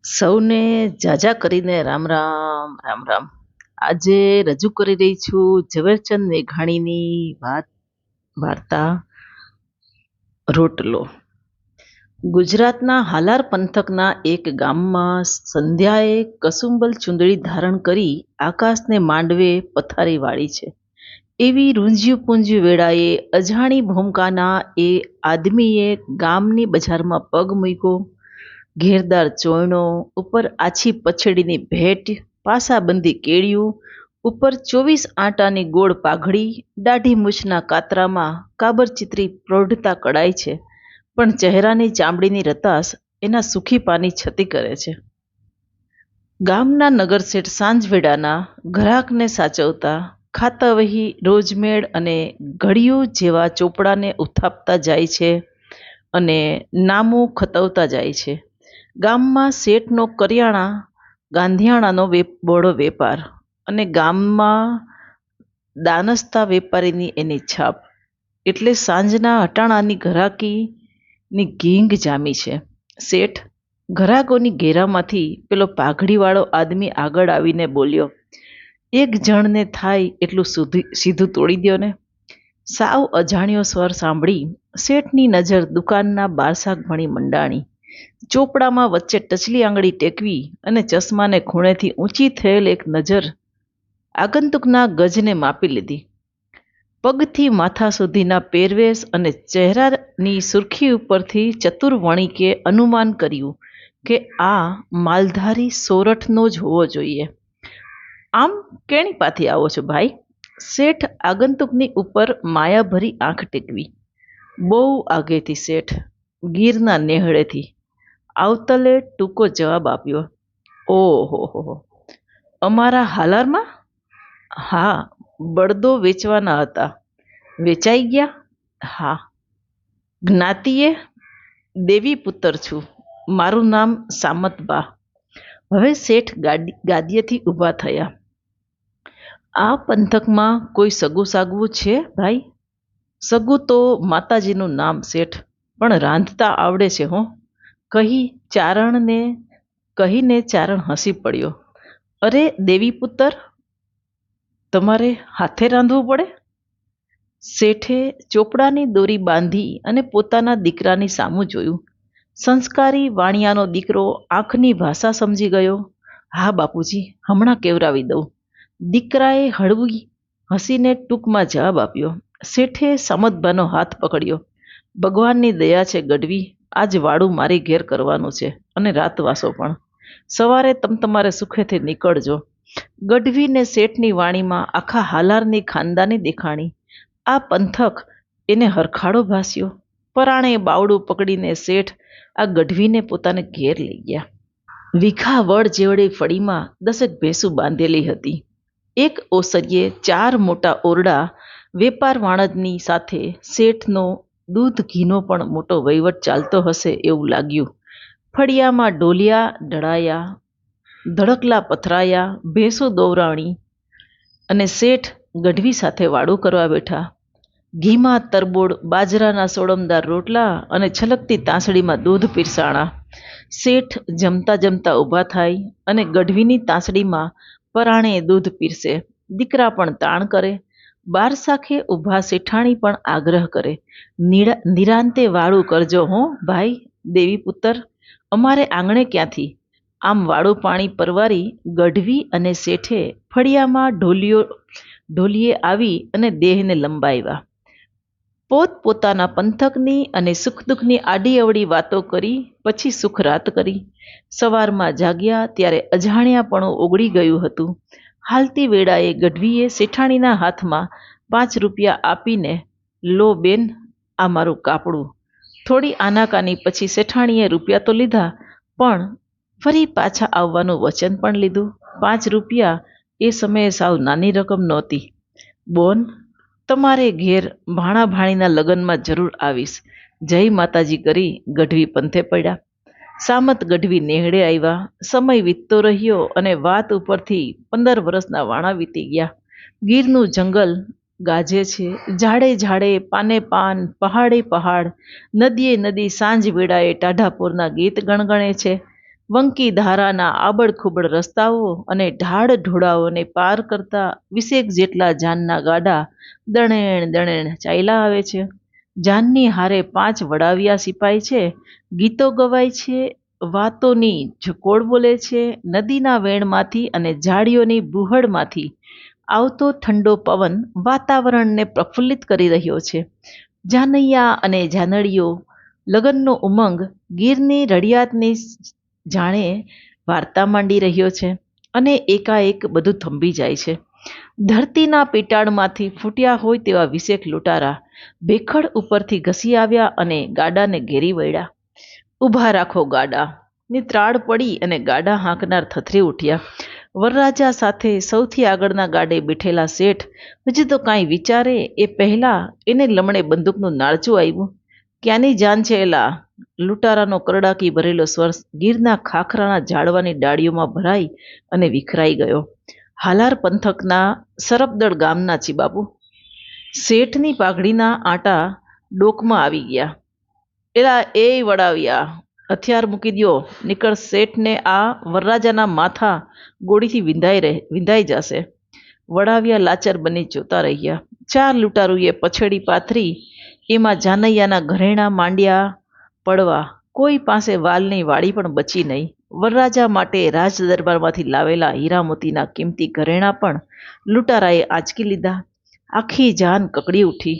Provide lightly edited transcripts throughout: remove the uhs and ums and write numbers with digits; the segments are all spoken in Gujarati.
સૌને જાજા કરીને રામ રામ રામ રામ. આજે રજૂ કરી રહી છું ઝવેરચંદ મેઘાણીની વાર્તા રોટલો. ગુજરાતના હાલાર પંથકના એક ગામમાં સંધ્યાએ કસુંબલ ચૂંદડી ધારણ કરી આકાશને માંડવે પથારી વાળી છે. એવી રૂંઝ્યું પૂંજ્યું વેળાએ અજાણી ભૂમકાના એ આદમીએ ગામની બજારમાં પગ મૂક્યો. ઘેરદાર ચોયણો, ઉપર આછી પછડીની ભેટ, પાસાબંધી કેળિયું, ઉપર 24 આંટાની ગોળ પાઘડી, દાઢી મૂછના કાતરામાં કાબરચીતરી પ્રૌઢતા કડાય છે, પણ ચહેરાની ચામડીની રતાશ એના સુખી પાની છતી કરે છે. ગામના નગરશેઠ સાંજવેડાના ઘરાકને સાચવતા, ખાતાવહી, રોજમેળ અને ઘડિયું જેવા ચોપડાને ઉથાપતા જાય છે અને નામું ખતવતા જાય છે. ગામમાં શેઠનો કરિયાણા ગાંધિયાણાનો બોળો વેપાર અને ગામમાં દાનસ્તા વેપારીની એની છાપ, એટલે સાંજના અટાણાની ઘરાકીની ઘીંગ જામી છે. શેઠ ઘરાકોની ઘેરામાંથી પેલો પાઘડીવાળો આદમી આગળ આવીને બોલ્યો, એક જણને થાય એટલું સીધું તોડી દ્યો ને. સાવ અજાણ્યો સ્વર સાંભળી શેઠની નજર દુકાનના બારશાક ભણી મંડાણી. ચોપડામાં વચ્ચે ટચલી આંગળી ટેકવી અને ચશ્માને ખૂણેથી ઊંચી થયેલ એક નજર આગંતુકના ગજને માપી લીધી. પગથી માથા સુધીના પહેરવેશ અને ચહેરાની સુરખી ઉપરથી ચતુર વણિકે અનુમાન કર્યું કે આ માલધારી સોરઠનો જ હોવો જોઈએ. આમ કેણી પાથી આવો છો ભાઈ? શેઠ આગંતુકની ઉપર માયાભરી આંખ ટેકવી. બહુ આગેથી શેઠ, ગીરના નેહળેથી. આવતલે ટૂંકો જવાબ આપ્યો, ઓહો, અમારા હાલારમાં? હા, બળદો વેચવાના હતા. વેચાઈ ગયા? હા. જ્ઞાતિએ? દેવી પુત્ર છું. મારું નામ સામતબા. હવે શેઠ ગાદીએથી ઊભા થયા. આ પંથકમાં કોઈ સગું સાગવું છે ભાઈ? સગું તો માતાજીનું નામ શેઠ, પણ રાંધતા આવડે છે હો. કહીને ચારણ હસી પડ્યો. અરે દેવી પુત્ર, તમારે હાથે રાંધવું પડે? શેઠે ચોપડાની દોરી બાંધી અને પોતાના દીકરાની સામું જોયું. સંસ્કારી વાણિયાનો દીકરો આંખની ભાષા સમજી ગયો. હા બાપુજી, હમણાં કેવરાવી દઉં. દીકરાએ હળવી હસીને ટૂંકમાં જવાબ આપ્યો. શેઠે સામતબાનો હાથ પકડ્યો. ભગવાનની દયા છે ગઢવી, આજ વાડું મારી ઘેર કરવાનું છે અને રાતવાસો પણ. સવારે તમારે સુખેથી નીકળજો. ગઢવીને શેઠની વાણીમાં આખા હાલારની ખાનદાની દેખાણી. આ પંથક એને હરખાડો ભાસ્યો. પરાણે બાવડું પકડીને શેઠ આ ગઢવીને પોતાને ઘેર લઈ ગયા. વીઘા વડ જેવડી ફળીમાં 10 ભેંસું બાંધેલી હતી. એક ઓસરીએ 4 મોટા ઓરડા. વેપાર વાણજની સાથે શેઠનો દૂધ ઘીનો પણ મોટો વહીવટ ચાલતો હશે એવું લાગ્યું. ફળિયામાં ઢોલિયા ઢળાયા, ધડકલા પથરાયા, ભેંસો દોરાણી અને શેઠ ગઢવી સાથે વાડું કરવા બેઠા. ઘીમાં તરબોળ બાજરાના સોડમદાર રોટલા અને છલકતી તાંસળીમાં દૂધ પીરસાણા. શેઠ જમતા જમતા ઊભા થાય અને ગઢવીની તાંસળીમાં પરાણે દૂધ પીરસે. દીકરા પણ તાણ કરે. બારશાખે ઊભા શેઠાણી પણ આગ્રહ કરે, નિરાંતે વાડું કરજો હો ભાઈ દેવી પુત્ર, અમારે આંગણે ક્યાંથી? આમ વાડું પાણી પરવારી ગઢવી અને શેઠે ફળિયામાં ઢોલીએ આવી અને દેહને લંબાવ્યા. પોતપોતાના પંથકની અને સુખ દુઃખની આડી અવળી વાતો કરી પછી સુખ રાત કરી. સવારમાં જાગ્યા ત્યારે અજાણ્યાપણું ઓગળી ગયું હતું. હાલતી વેળાએ ગઢવીએ શેઠાણીના હાથમાં 5 રૂપિયા આપીને, લો બેન, આ મારું કાપડું. થોડી આનાકાની પછી શેઠાણીએ રૂપિયા તો લીધા, પણ ફરી પાછા આવવાનું વચન પણ લીધું. 5 રૂપિયા એ સમયે સાવ નાની રકમ નહોતી. બોન, તમારે ઘેર ભાણા ભાણીના લગ્નમાં જરૂર આવીશ. જય માતાજી કરી ગઢવી પંથે પડ્યા. સામત ગઢવી નેહડે આવ્યા. સમય વીતતો રહ્યો અને વાત ઉપરથી 15 વર્ષના વાણા વીતી ગયા. ગીરનું જંગલ ગાજે છે, ઝાડે ઝાડે, પાને પાન, પહાડે પહાડ, નદીએ નદી સાંજ વેળાએ ટાઢાપોરના ગીત ગણગણે છે. વંકી ધારાના આબડખૂબડ રસ્તાઓ અને ઢાળ ઢોળાઓને પાર કરતા 20 જેટલા જાનના ગાડા દણેણ દણેણ ચાલ્યા આવે છે. જાનની હારે 5 વડાવિયા સિપાઈ છે. ગીતો ગવાય છે, વાતોની ઝકોડ બોલે છે. નદીના વેણમાંથી અને ઝાડીઓની બુહડમાંથી આવતો ઠંડો પવન વાતાવરણને પ્રફુલ્લિત કરી રહ્યો છે. જાનૈયા અને જાનડીઓ લગનનો ઉમંગ ગીરની રડિયાતની જાણે વાર્તા માંડી રહ્યો છે અને એકાએક બધું થંભી જાય છે. ધરતીના પેટાળમાંથી ફૂટ્યા હોય તેવા 20 લૂંટારા ભેખડ ઉપરથી ઘસી આવ્યા અને ગાડાને ઘેરી વળ્યા. ઊભા રાખો ગાડા ની ત્રાડ પડી અને ગાડા હાંકનાર થથરી ઉઠ્યા. વરરાજા સાથે સૌથી આગળના ગાડે બેઠેલા શેઠ હજી તો કાંઈ વિચારે એ પહેલા એને લમણે બંદૂકનું નાળચું આવ્યું. ક્યાંની જાન છે એલા? લૂંટારાનો કરડાકી ભરેલો સ્વર ગીરના ખાખરાના ઝાડવાની ડાળીઓમાં ભરાઈ અને વિખરાઈ ગયો. હાલાર પંથકના સરપદળ ગામના છી બાપુ. શેઠની પાઘડીના આંટા ડોકમાં આવી ગયા. એલા એ વડાવ્યા, હથિયાર મૂકી દ્યો, નીકળ. શેઠને આ વરરાજાના માથા ગોળીથી વિંધાઈ જશે. વડાવ્યા લાચાર બની જોતા રહ્યા. 4 લૂંટારુએ પછેડી પાથરી એમાં જાનૈયાના ઘરેણાં માંડ્યા પડવા. કોઈ પાસે વાલની વાડી પણ બચી નહીં. વરરાજા માટે રાજ દરબારમાંથી લાવેલા હીરામોતીના કિંમતી ઘરેણાં પણ લૂંટારાએ આંચકી લીધા. આખી જાન કકડી ઉઠી,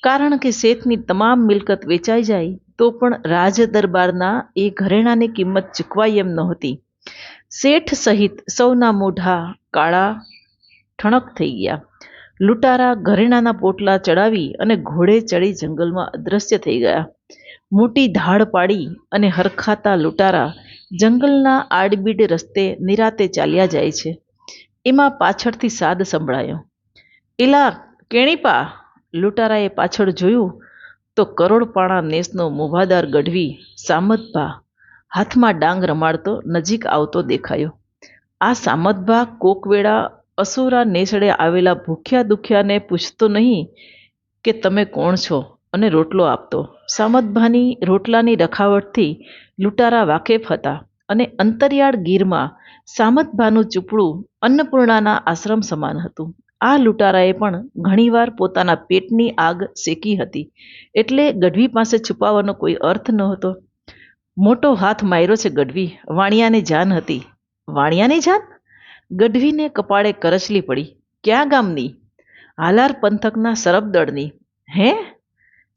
કારણ કે શેઠની તમામ મિલકત વેચાઈ જાય તો પણ રાજ દરબારના એ ઘરેણાંની કિંમત ચૂકવાય એમ નહોતી. શેઠ સહિત સૌના મોઢા કાળા ઠણક થઈ ગયા. લૂંટારા ઘરેણાના પોટલા ચડાવી અને ઘોડે ચડી જંગલમાં અદૃશ્ય થઈ ગયા. મોટી ધાડ પાડી અને હરખાતા લૂંટારા જંગલના આડબીડ રસ્તે નિરાતે ચાલ્યા જાય છે. એમાં પાછળથી સાદ સંભળાયો, એલા કેણીપા. લૂંટારાએ પાછળ જોયું તો કરોડપાણા નેસનો મોભાદાર ગઢવી સામતભા હાથમાં ડાંગ રમાડતો નજીક આવતો દેખાયો. આ સામતભા કોક વેળા અસુરા નેસડે આવેલા ભૂખ્યા દુખ્યાને પૂછતો નહીં કે તમે કોણ છો અને રોટલો આપતો. સામતભાની રોટલાની રખાવટથી લૂંટારા વાકેફ હતા અને અંતરિયાળ ગીરમાં સામતભાનું ચૂપડું અન્નપૂર્ણાના આશ્રમ સમાન હતું. આ લૂંટારાએ પણ ઘણીવાર પોતાના પેટની આગ શેકી હતી, એટલે ગઢવી પાસે છુપાવવાનો કોઈ અર્થ નહોતો. મોટો હાથ માર્યો છે ગઢવી. વાણિયાની જાન હતી. વાણિયાની જાન? ગઢવીને કપાળે કરચલી પડી. ક્યાં ગામની? હાલાર પંથકના સરપદળની. હે?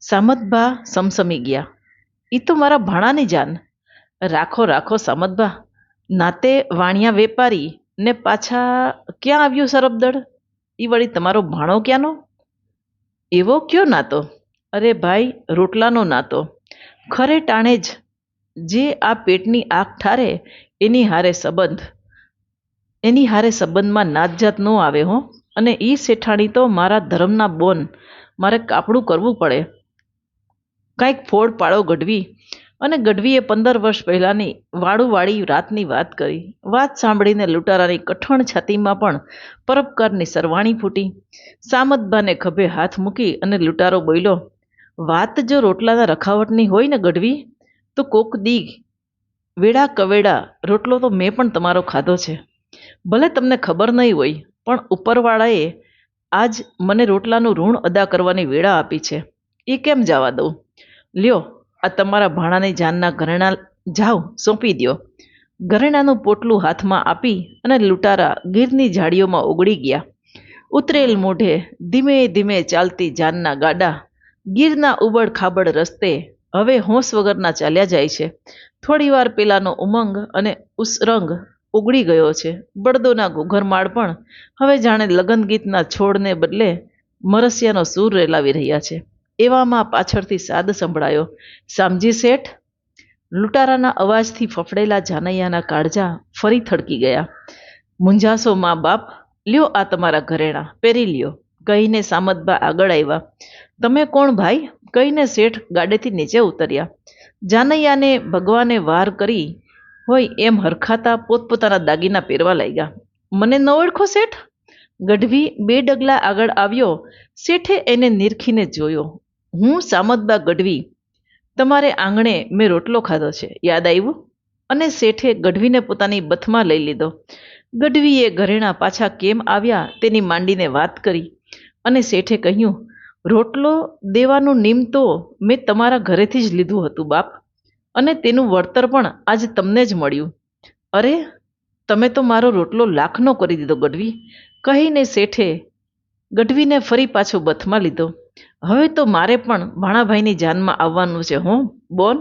સામતભા સમસમી ગયા. એ તો મારા ભાણાની જાન. રાખો રાખો સામતભા, નાતે વાણિયા વેપારી ને પાછા ક્યાં આવ્યું સરપદળ? એ વળી તમારો ભાણો ક્યાંનો? એવો કયો નાતો? અરે ભાઈ, રોટલાનો નાતો. ખરે ટાણે જ જે આ પેટની આગ ઠારે એની હારે સંબંધમાં નાતજાત ન આવે હો. અને એ શેઠાણી તો મારા ધર્મના બોન. મારે કાપડું કરવું પડે. કાંઈક ફોડ પાડો ગઢવી. અને ગઢવીએ 15 વર્ષ પહેલાંની વાળુવાળી રાતની વાત કરી. વાત સાંભળીને લૂંટારાની કઠણ છાતીમાં પણ પરોપકારની સરવાણી ફૂટી. સામતભાને ખભે હાથ મૂકી અને લૂંટારો બોલ્યો, વાત જો રોટલાના રખાવટની હોય ને ગઢવી, તો કોક દી વેડા કવેડા રોટલો તો મેં પણ તમારો ખાધો છે. ભલે તમને ખબર નહીં હોય, પણ ઉપરવાળાએ આજ મને રોટલાનું ઋણ અદા કરવાની વેળા આપી છે. એ કેમ જવા દઉં? લ્યો, આ તમારા ભાણાની જાનના ઘરેણાં જાઓ સોંપી દ્યો. ઘરેણાનું પોટલું હાથમાં આપી અને લૂંટારા ગીરની ઝાડીઓમાં ઓગળી ગયા. ઉતરેલ મોઢે ધીમે ધીમે ચાલતી જાનના ગાડા ગીરના ઉબડ ખાબડ રસ્તે હવે હોંશ વગરના ચાલ્યા જાય છે. થોડીવાર પેલાનો ઉમંગ અને ઉસરંગ ઉગડી ગયો છે. બળદોના ઘૂઘરમાળ પણ હવે જાણે લગન ગીતના છોડને બદલે મરસિયાનો સૂર રેલાવી રહ્યા છે. એવામાં પાછળથી સાદ સંભળાયો, સામજી શેઠ. લૂંટારાના અવાજથી ફફડેલા જાનૈયાના કાળજા ફરી થડકી ગયા. મૂંઝાશો મા બાપ, લ્યો આ તમારા ઘરેણાં, પહેરી લ્યો, કહીને સામતબા આગળ આવ્યા. તમે કોણ ભાઈ? કહીને શેઠ ગાડેથી નીચે ઉતર્યા. જાનૈયાને ભગવાને વાર કરી હોય એમ હરખાતા પોતપોતાના દાગીના પહેરવા લાગ્યા. મને ન ઓળખો શેઠ? ગઢવી 2 ડગલા આગળ આવ્યો. શેઠે એને નિરખીને જોયો. હું સામતબા ગઢવી. તમારે આંગણે મેં રોટલો ખાધો છે, યાદ આવ્યું? અને શેઠે ગઢવીને પોતાની બથમાં લઈ લીધો. ગઢવીએ ઘરેણાં પાછા કેમ આવ્યા તેની માંડીને વાત કરી અને શેઠે કહ્યું, રોટલો દેવાનું નિમ તો મેં તમારા ઘરેથી જ લીધું હતું બાપ, અને તેનું વળતર પણ આજ તમને જ મળ્યું. અરે, તમે તો મારો રોટલો લાખનો કરી દીધો ગઢવી, કહીને શેઠે ગઢવીને ફરી પાછો બથમાં લીધો. હવે તો મારે પણ ભાણાભાઈની જાનમાં આવવાનું છે હો બોન,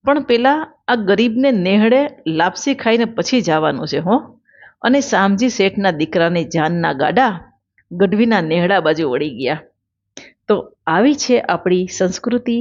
પણ પેલા આ ગરીબને નેહડે લાપસી ખાઈને પછી જવાનું છે હો. અને શામજી શેઠના દીકરાની જાનના ગાડા ગઢવીના નેહડા બાજુ વળી ગયા. તો આવી છે આપણી સંસ્કૃતિ,